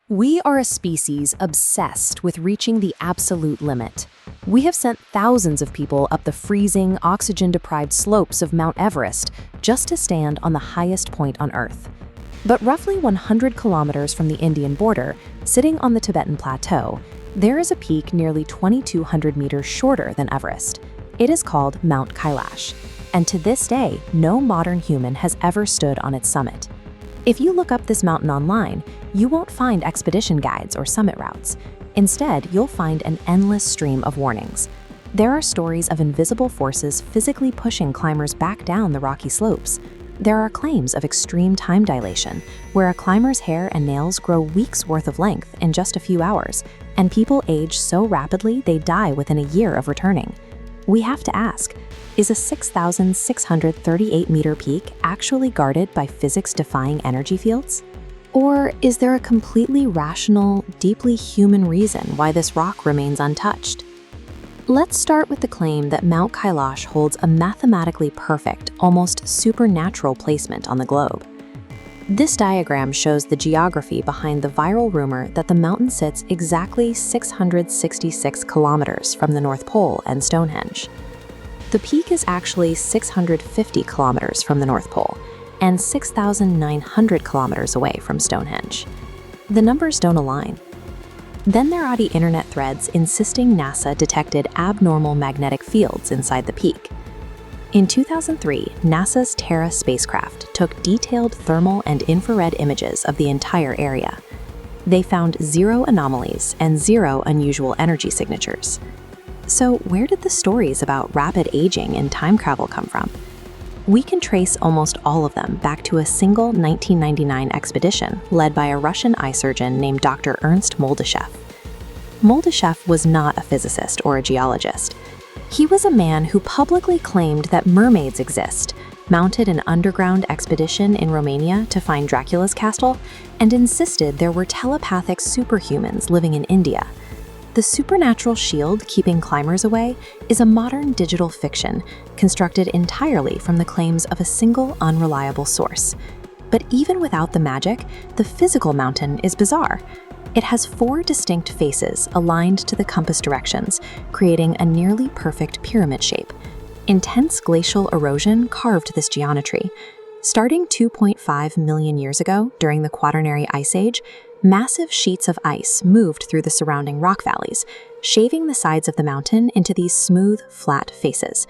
We are a species obsessed with reaching the absolute limit. We have sent thousands of people up the freezing, oxygen-deprived slopes of Mount Everest just to stand on the highest point on Earth. But roughly 100 kilometers from the Indian border, sitting on the Tibetan Plateau, there is a peak nearly 2,200 meters shorter than Everest. It is called Mount Kailash, and to this day, no modern human has ever stood on its summit. If you look up this mountain online, you won't find expedition guides or summit routes. Instead, you'll find an endless stream of warnings. There are stories of invisible forces physically pushing climbers back down the rocky slopes. There are claims of extreme time dilation, where a climber's hair and nails grow weeks' worth of length in just a few hours, and people age so rapidly they die within a year of returning. We have to ask, is a 6,638-meter peak actually guarded by physics-defying energy fields? Or is there a completely rational, deeply human reason why this rock remains untouched? Let's start with the claim that Mount Kailash holds a mathematically perfect, almost supernatural placement on the globe. This diagram shows the geography behind the viral rumor that the mountain sits exactly 666 kilometers from the North Pole and Stonehenge. The peak is actually 650 kilometers from the North Pole and 6,900 kilometers away from Stonehenge. The numbers don't align. Then there are the internet threads insisting NASA detected abnormal magnetic fields inside the peak. In 2003, NASA's Terra spacecraft took detailed thermal and infrared images of the entire area. They found 0 anomalies and 0 unusual energy signatures. So where did the stories about rapid aging and time travel come from? We can trace almost all of them back to a single 1999 expedition led by a Russian eye surgeon named Dr. Ernst Moldyshev. Moldyshev was not a physicist or a geologist. He was a man who publicly claimed that mermaids exist, mounted an underground expedition in Romania to find Dracula's castle, and insisted there were telepathic superhumans living in India. The supernatural shield keeping climbers away is a modern digital fiction constructed entirely from the claims of a single unreliable source. But even without the magic, the physical mountain is bizarre. It has 4 distinct faces aligned to the compass directions, creating a nearly perfect pyramid shape. Intense glacial erosion carved this geometry. Starting 2.5 million years ago, during the Quaternary Ice Age, massive sheets of ice moved through the surrounding rock valleys, shaving the sides of the mountain into these smooth, flat faces.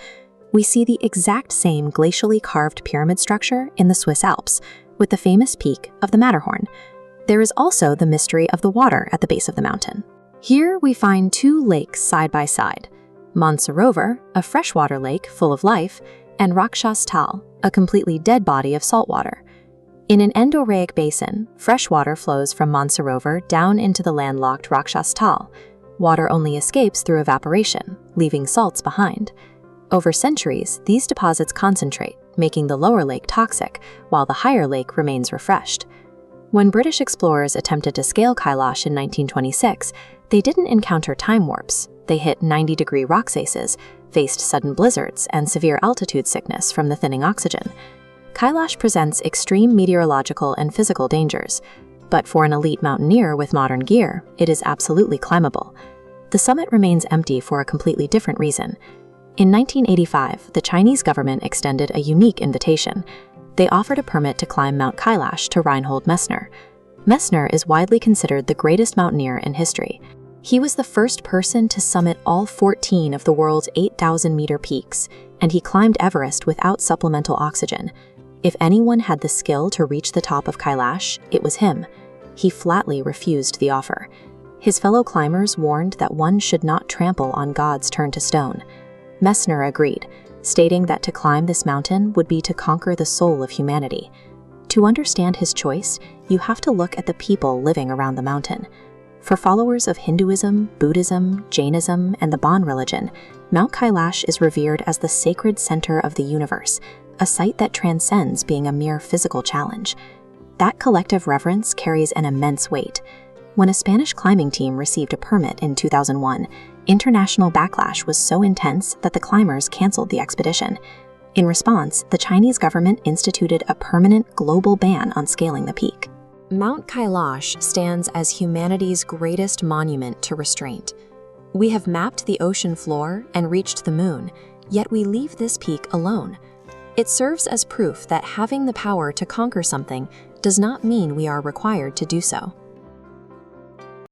We see the exact same glacially carved pyramid structure in the Swiss Alps, with the famous peak of the Matterhorn. There is also the mystery of the water at the base of the mountain. Here we find 2 lakes side by side: Mansarovar, a freshwater lake full of life, and Rakshas Tal, a completely dead body of salt water. In an endorheic basin, fresh water flows from Mansarovar down into the landlocked Rakshas Tal. Water only escapes through evaporation, leaving salts behind. Over centuries, these deposits concentrate, making the lower lake toxic, while the higher lake remains refreshed. When British explorers attempted to scale Kailash in 1926, they didn't encounter time warps. They hit 90-degree rock faces, faced sudden blizzards, and severe altitude sickness from the thinning oxygen. Kailash presents extreme meteorological and physical dangers, but for an elite mountaineer with modern gear, it is absolutely climbable. The summit remains empty for a completely different reason. In 1985, the Chinese government extended a unique invitation. They offered a permit to climb Mount Kailash to Reinhold Messner. Messner is widely considered the greatest mountaineer in history. He was the first person to summit all 14 of the world's 8,000-meter peaks, and he climbed Everest without supplemental oxygen. If anyone had the skill to reach the top of Kailash, it was him. He flatly refused the offer. His fellow climbers warned that one should not trample on God's turn to stone. Messner agreed, stating that to climb this mountain would be to conquer the soul of humanity. To understand his choice, you have to look at the people living around the mountain. For followers of Hinduism, Buddhism, Jainism, and the Bon religion, Mount Kailash is revered as the sacred center of the universe, a site that transcends being a mere physical challenge. That collective reverence carries an immense weight. When a Spanish climbing team received a permit in 2001, international backlash was so intense that the climbers canceled the expedition. In response, the Chinese government instituted a permanent global ban on scaling the peak. Mount Kailash stands as humanity's greatest monument to restraint. We have mapped the ocean floor and reached the moon, yet we leave this peak alone. It serves as proof that having the power to conquer something does not mean we are required to do so.